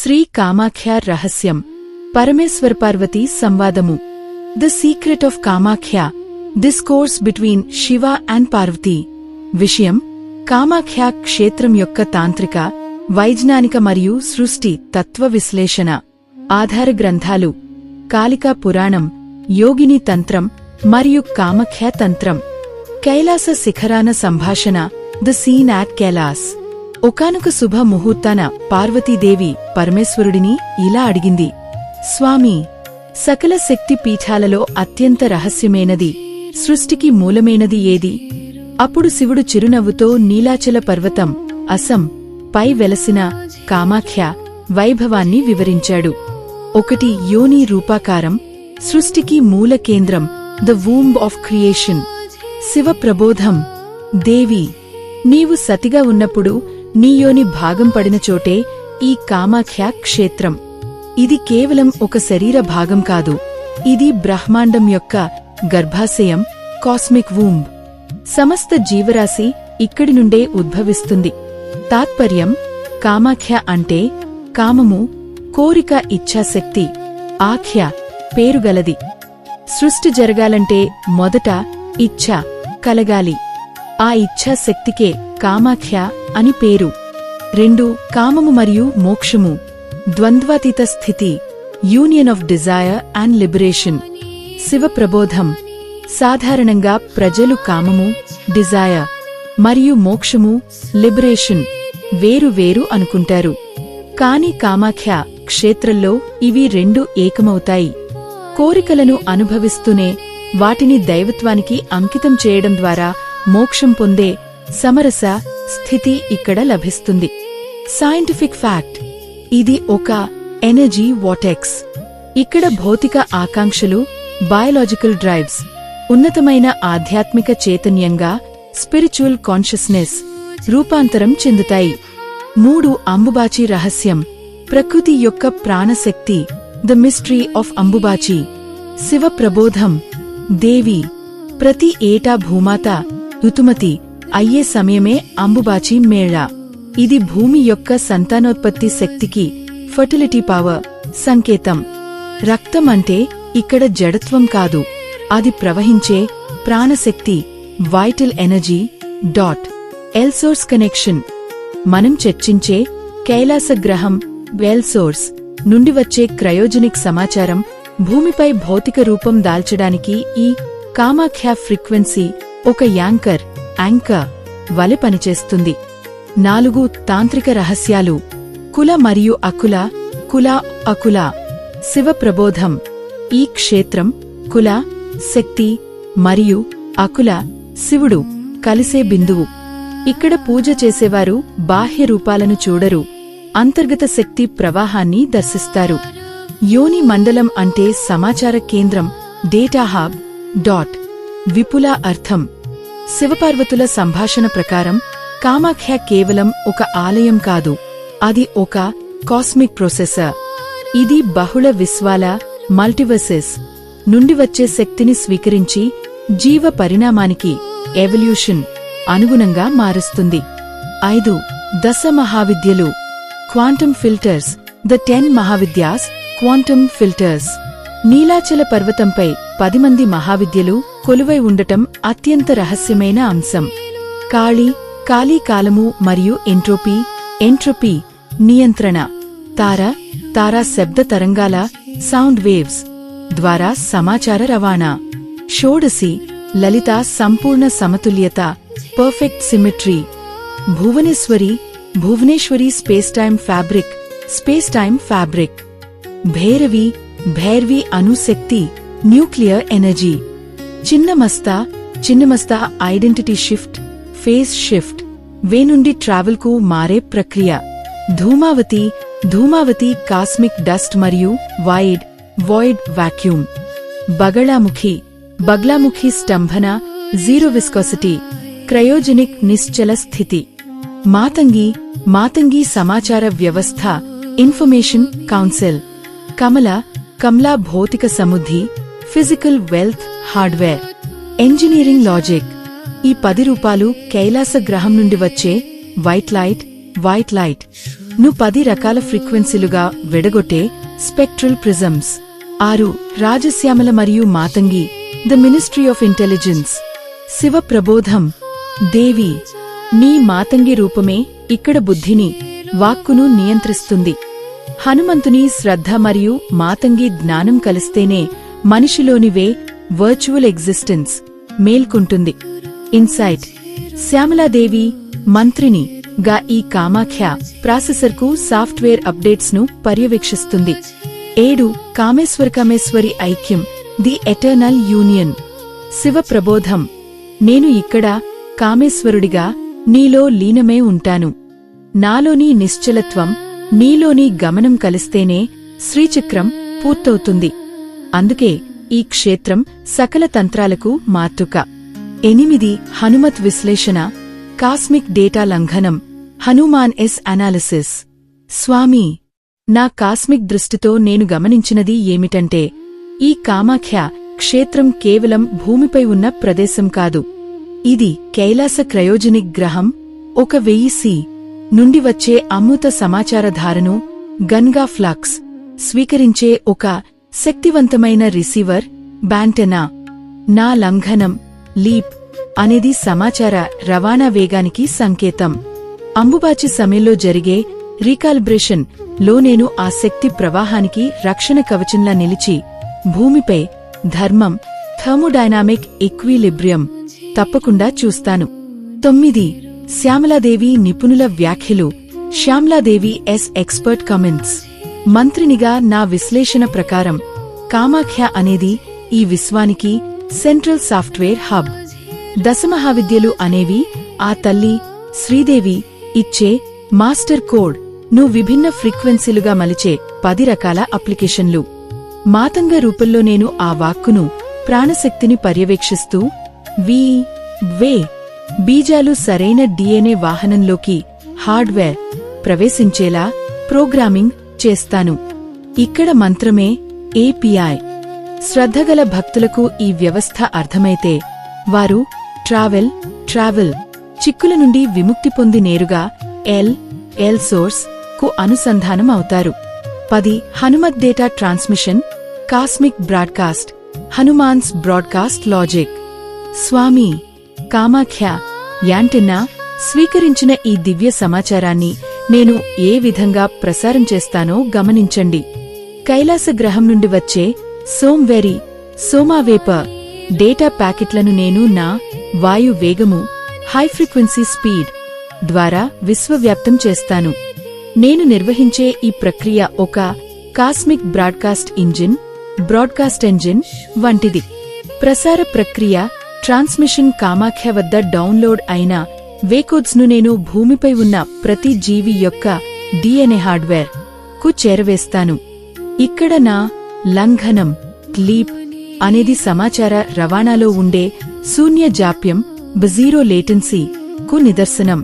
శ్రీ కామాఖ్య రహస్యం పరమేశ్వర పార్వతీ సంవాదము the secret of Kamakhya discourse between Shiva and Parvati విషయం కామాఖ్య క్షేత్రం యొక్క తాంత్రిక వైజ్ఞానిక మరియు సృష్టి తత్వ విశ్లేషణ ఆధార గ్రంథాలు కాళికా పురాణం యోగిని తంత్రం మరియు కామాఖ్య తంత్రం కైలాస శిఖరాన సంభాషణ ద సీన్ అట్ కైలాస్ ఒకానొక శుభ ముహూర్తాన పార్వతీదేవి పరమేశ్వరుడిని ఇలా అడిగింది, స్వామీ, సకల శక్తి పీఠాలలో అత్యంత రహస్యమైనది, సృష్టికి మూలమైనది ఏది? అప్పుడు శివుడు చిరునవ్వుతో నీలాచల పర్వతం అసం పై వెలసిన కామాఖ్య వైభవాన్ని వివరించాడు. ఒకటి యోని రూపాకారం, సృష్టికి మూల కేంద్రం, the womb of creation. Shiva ప్రబోధం, దేవి, నీవు సతిగా ఉన్నప్పుడు నీ యోని భాగం పడిన చోటే ఈ కామాఖ్య క్షేత్రం. ఇది కేవలం ఒక శరీర భాగం కాదు, ఇది బ్రహ్మాండం యొక్క గర్భాశయం, కాస్మిక్ వూంబ్. సమస్త జీవరాశి ఇక్కడి నుండే ఉద్భవిస్తుంది. తాత్పర్యం, కామాఖ్య అంటే కామము, కోరిక, ఇచ్ఛాశక్తి. ఆఖ్య పేరుగలది. సృష్టి జరగాలంటే మొదట ఇచ్ఛ కలగాలి. ఆ ఇచ్ఛాశక్తికే కామాఖ్య అని పేరు. 2 కామము మరియు మోక్షము, ద్వంద్వాతీత స్థితి, union of desire and liberation. Shiva ప్రబోధం, సాధారణంగా ప్రజలు కామము, డిజైర్ మరియు మోక్షము, లిబరేషన్ వేరు వేరు అనుకుంటారు. కాని కామాఖ్య క్షేత్రంలో ఇవి 2 ఏకమవుతాయి. కోరికలను అనుభవిస్తూనే వాటిని దైవత్వానికి అంకితం చేయడం ద్వారా మోక్షం పొందే సమరస స్థితి ఇక్కడ లభిస్తుంది. సైంటిఫిక్ ఫ్యాక్ట్, ఇది ఒక ఎనర్జీ వాటెక్స్. ఇక్కడ భౌతిక ఆకాంక్షలు, బయాలజికల్ డ్రైవ్స్ ఉన్నతమైన ఆధ్యాత్మిక చైతన్యంగా, స్పిరిచువల్ కాన్షియస్నెస్ రూపాంతరం చెందుతాయి. 3 అంబుబాచి రహస్యం, ప్రకృతి యొక్క ప్రాణశక్తి, the mystery of Ambubachi. Shiva ప్రబోధం, దేవి, ప్రతి ఏటా భూమాత ఋతుమతి అయ్యే సమయమే అంబుబాచి మేళ. ఇది భూమి యొక్క సంతానోత్పత్తి శక్తికి, ఫర్టిలిటీ పవర్ సంకేతం. రక్తం అంటే ఇక్కడ జడత్వం కాదు, అది ప్రవహించే ప్రాణశక్తి, vital energy. L source connection, మనం చర్చించే కైలాస గ్రహం వెల్ సోర్స్ నుండి వచ్చే క్రయోజనిక్ సమాచారం భూమిపై భౌతిక రూపం దాల్చడానికి ఈ కామాఖ్య ఫ్రీక్వెన్సీ ఒక యాంకర్ వలె పనిచేస్తుంది. 4 తాంత్రిక రహస్యాలు, కుల మరియు అకుల, కుల అకుల. శివ ప్రబోధం, ఈ క్షేత్రం కుల శక్తి మరియు అకుల శివుడు కలిసే బిందువు. ఇక్కడ పూజ చేసేవారు బాహ్య రూపాలను చూడరు, అంతర్గత శక్తి ప్రవాహాన్ని దర్శిస్తారు. యోని మండలం అంటే సమాచార కేంద్రం, డేటా హబ్. విపుల అర్థం, శివపార్వతుల సంభాషణ ప్రకారం కామాఖ్య కేవలం ఒక ఆలయం కాదు, అది ఒక కాస్మిక్ ప్రొసెసర్. ఇది బహుళ విశ్వాల, మల్టివర్సెస్ నుండి వచ్చే శక్తిని స్వీకరించి జీవ పరిణామానికి, ఎవల్యూషన్ అనుగుణంగా మారుస్తుంది. 5 దశ మహావిద్యలు, క్వాంటమ్ ఫిల్టర్స్, ద 10 మహావిద్యాస్, క్వాంటమ్ ఫిల్టర్స్. నీలాచల పర్వతంపై 10 మంది మహావిద్యలు కొలువై ఉండటం అత్యంత రహస్యమైన అంశం. కాళీ కాలము మరియు ఎంట్రోపీ నియంత్రణ. తారా శబ్ద తరంగాల, సౌండ్ వేవ్స్ ద్వారా సమాచార రవాణా. షోడసి లలిత సంపూర్ణ సమతుల్యత, perfect symmetry. Bhuvaneshwari space time fabric. Bhairavi అణుశక్తి, nuclear energy. Chinnamasta identity shift, phase shift, way నుండి ట్రావెల్ కు మారే ప్రక్రియ. ధూమావతి కాస్మిక్ డస్ట్ మరియు వాయిడ్ వాక్యూమ్. బగ్లాముఖి స్తంభన, జీరో విస్కోసిటీ, క్రయోజనిక్ నిశ్చల స్థితి. మాతంగి సమాచార వ్యవస్థ, ఇన్ఫర్మేషన్ కౌన్సిల్. కమలా భౌతిక సముద్ధి, physical wealth, hardware. Engineering logic, ఈ 10 రూపాలు కైలాస గ్రహం నుండి వచ్చే వైట్ లైట్. ను 10 రకాల ఫ్రీక్వెన్సీలుగా విడగొట్టే స్పెక్ట్రల్ ప్రిజమ్స్. 6 రాజశ్యామల మరియు Matangi the ministry of intelligence. Shiva ప్రబోధం. దేవి, నీ మాతంగి రూపమే ఇక్కడ బుద్ధిని, వాక్కును నియంత్రిస్తుంది. హనుమంతుని శ్రద్ధ మరియు మాతంగి జ్ఞానం కలిస్తేనే మనిషిలోనివే వర్చువల్ ఎగ్జిస్టెన్స్ మేల్కొంటుంది. ఇన్సైట్. శ్యామలాదేవి మంత్రిని గా ఈ కామాఖ్య ప్రాసెసర్కు సాఫ్ట్వేర్ అప్డేట్స్ ను పర్యవేక్షిస్తుంది. 7 కామేశ్వరి ఐక్యం ది ఎటర్నల్ యూనియన్. శివ ప్రబోధం. నేను ఇక్కడ కామేశ్వరుడిగా నీలో లీనమే ఉంటాను. నాలోని నిశ్చలత్వం, నీలోని గమనం కలిస్తేనే శ్రీచక్రం పూర్తవుతుంది. అందుకే ఈ క్షేత్రం సకల తంత్రాలకు మాతృక. 8 హనుమత్ విశ్లేషణ, కాస్మిక్ డేటా లంఘనం, హనుమాన్ ఎస్ అనాలిసిస్. స్వామీ, నా కాస్మిక్ దృష్టితో నేను గమనించినది ఏమిటంటే, ఈ కామాఖ్య క్షేత్రం కేవలం భూమిపై ఉన్న ప్రదేశం కాదు. ఇది కైలాస క్రయోజనిక్ గ్రహం. 1000 నుండి వచ్చే అమృత సమాచారధారను గన్గా ఫ్లక్స్ స్వీకరించే ఒక శక్తివంతమైన రిసీవర్ బ్యాంటెనా. నా లంఘనం లీప్ అనేది సమాచార రవాణా వేగానికి సంకేతం. అంబుబాచి సమయంలో జరిగే రీకాలిబ్రేషన్ లో నేను ఆ శక్తి ప్రవాహానికి రక్షణ కవచంలా నిలిచి భూమిపై ధర్మం, థర్మోడైనామిక్ ఈక్విలిబ్రియం తప్పకుండా చూస్తాను. 9 శ్యామలాదేవి నిపుణుల వ్యాఖ్యలు, శ్యామలాదేవి ఎస్ ఎక్స్పర్ట్ కమెంట్స్. మంత్రినిగా నా విశ్లేషణ ప్రకారం కామాఖ్య అనేది ఈ విశ్వానికి సెంట్రల్ సాఫ్ట్వేర్ హబ్. దశమహావిద్యలు అనేవి ఆ తల్లి శ్రీదేవి ఇచ్చే మాస్టర్ కోడ్ ను విభిన్న ఫ్రీక్వెన్సీలుగా మలిచే 10 రకాల అప్లికేషన్లు. మాతంగ రూపంలో నేను ఆ వాక్కును, ప్రాణశక్తిని పర్యవేక్షిస్తూ వే బీజాలు సరైన డిఎన్ఏ వాహనంలోకి హార్డ్వేర్ ప్రవేశించేలా ప్రోగ్రామింగ్ చేస్తాను. ఇక్కడ మంత్రమే ఏపీఐ. శ్రద్ధగల భక్తులకు ఈ వ్యవస్థ అర్థమైతే వారు ట్రావెల్ చిక్కుల నుండి విముక్తి పొంది నేరుగా ఎల్ సోర్స్ కు అనుసంధానం అవుతారు. 10 Hanumat data transmission, cosmic broadcast, Hanuman's broadcast logic. స్వామీ, కామాఖ్య యాంటెన్నా స్వీకరించిన ఈ దివ్య సమాచారాన్ని నేను ఏ విధంగా ప్రసారం చేస్తానో గమనించండి. కైలాస గ్రహం నుండి వచ్చే సోమావేపర్ డేటా ప్యాకెట్లను నేను నా వాయు వేగము, హై ఫ్రీక్వెన్సీ స్పీడ్ ద్వారా విశ్వవ్యాప్తం చేస్తాను. నేను నిర్వహించే ఈ ప్రక్రియ ఒక కాస్మిక్ బ్రాడ్కాస్ట్ ఇంజిన్ వంటిది. ప్రసార ప్రక్రియ ట్రాన్స్మిషన్ కామాఖ్య వద్ద డౌన్లోడ్ అయిన వేకోడ్స్ ను నేను భూమిపై ఉన్న ప్రతి జీవి యొక్క డిఎన్ఏ హార్డ్వేర్ కు చేరవేస్తాను. ఇక్కడ నా లంఘనం లీప్ అనేది సమాచార రవాణాలో ఉండే శూన్య జాప్యం, జీరో లేటెన్సీ కు నిదర్శనం.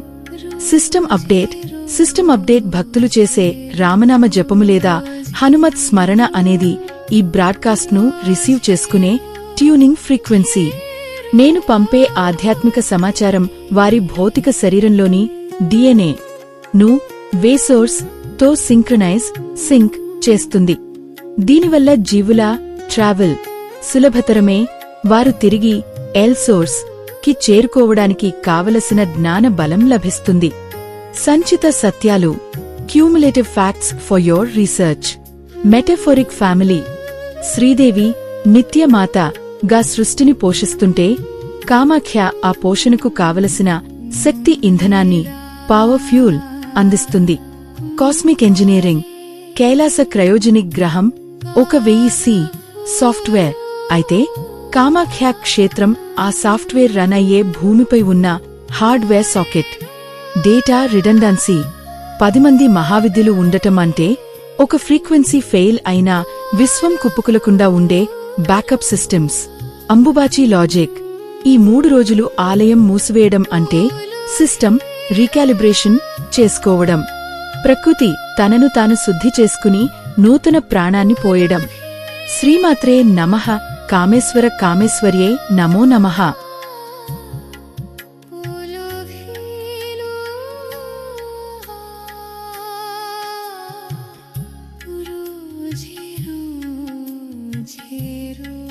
సిస్టమ్ అప్డేట్ భక్తులు చేసే రామనామ జపము లేదా హనుమత్ స్మరణ అనేది ఈ బ్రాడ్కాస్ట్ ను రిసీవ్ చేసుకునే ట్యూనింగ్ ఫ్రీక్వెన్సీ. నేను పంపే ఆధ్యాత్మిక సమాచారం వారి భౌతిక శరీరంలోని డిఎన్ఏ ను వేసోర్స్ తో సింక్ చేస్తుంది. దీనివల్ల జీవుల ట్రావెల్ సులభతరమే. వారు తిరిగి ఎల్ సోర్స్ కి చేరుకోవడానికి కావలసిన జ్ఞాన బలం లభిస్తుంది. సంచిత సత్యాలు, cumulative facts for your research. Metaphoric family. Sridevi నిత్యమాత గా సృష్టిని పోషిస్తుంటే కామాఖ్య ఆ పోషణకు కావలసిన శక్తి ఇంధనాన్ని, పవర్ ఫ్యూల్ అందిస్తుంది. ఇంజనీరింగ్. కైలాస క్రయోజనిక్ గ్రహం 1000 సాఫ్ట్వేర్ అయితే కామాఖ్య క్షేత్రం ఆ సాఫ్ట్వేర్ రన్ అయ్యే భూమిపై ఉన్న హార్డ్వేర్ సాకెట్. Data redundancy. 10 మంది మహావిద్యులు ఉండటం అంటే ఒక ఫ్రీక్వెన్సీ ఫెయిల్ అయినా విశ్వం కుప్పుకులకుండా ఉండే బ్యాకప్ సిస్టమ్స్. అంబుబాచి లాజిక్. ఈ 3 రోజులు ఆలయం మూసివేయడం అంటే సిస్టమ్ రీకాలిబ్రేషన్ చేసుకోవడం. ప్రకృతి తనను తాను శుద్ధి చేసుకుని నూతన ప్రాణాన్ని పోయడం. శ్రీమాత్రే నమః. కామేశ్వర్యే నమో నమః.